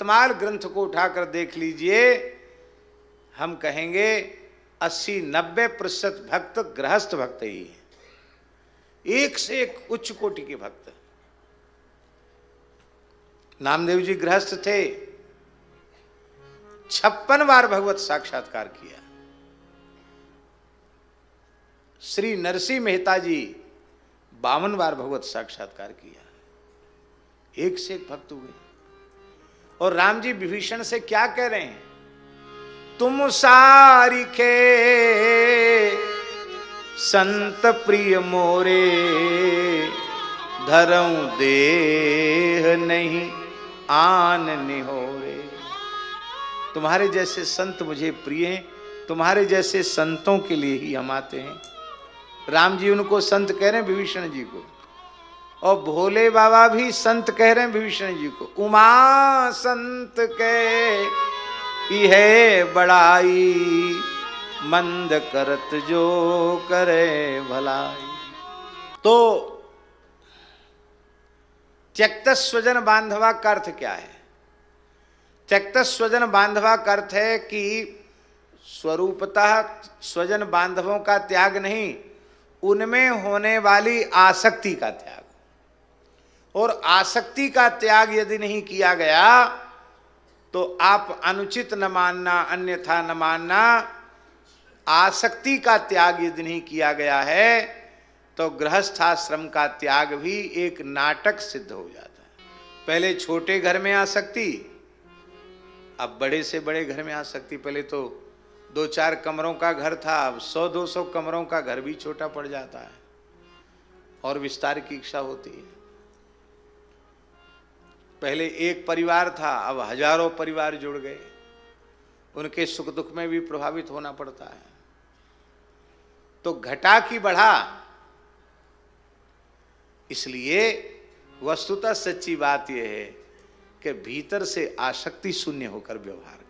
तमाल ग्रंथ को उठाकर देख लीजिए, हम कहेंगे 80-90% भक्त गृहस्थ भक्त ही है, एक से एक उच्च कोटि के भक्त। नामदेव जी गृहस्थ थे, 56 बार भगवत साक्षात्कार किया। श्री नरसिंह मेहता जी 52 बार भगवत साक्षात्कार किया, एक से एक भक्त हुए। और राम जी विभीषण से क्या कह रहे हैं? तुम सारिखे संत प्रिय मोरे, धरऊं देह नहीं आन निहोरे। तुम्हारे जैसे संत मुझे प्रिय हैं, तुम्हारे जैसे संतों के लिए ही हम आते हैं। राम जी उनको संत कह रहे हैं, विभीषण जी को, और भोले बाबा भी संत कह रहे हैं विभीषण जी को। उमा संत के है बड़ाई, मंद करत जो करे भलाई। तो त्यक्त स्वजन बांधवा का अर्थ क्या है? त्यक्त स्वजन बांधवा का अर्थ है कि स्वरूपतः स्वजन बांधवों का त्याग नहीं, उनमें होने वाली आसक्ति का त्याग। और आसक्ति का त्याग यदि नहीं किया गया तो आप अनुचित न मानना, अन्यथा न मानना। आसक्ति का त्याग यदि नहीं किया गया है तो गृहस्थाश्रम का त्याग भी एक नाटक सिद्ध हो जाता है। पहले छोटे घर में आसक्ति, अब बड़े से बड़े घर में आसक्ति। पहले तो 2-4 कमरों का घर था, अब 100-200 कमरों का घर भी छोटा पड़ जाता है और विस्तार की इच्छा होती है। पहले एक परिवार था, अब हजारों परिवार जुड़ गए, उनके सुख दुख में भी प्रभावित होना पड़ता है। तो घटा की बढ़ा। इसलिए वस्तुतः सच्ची बात यह है कि भीतर से आसक्ति शून्य होकर व्यवहार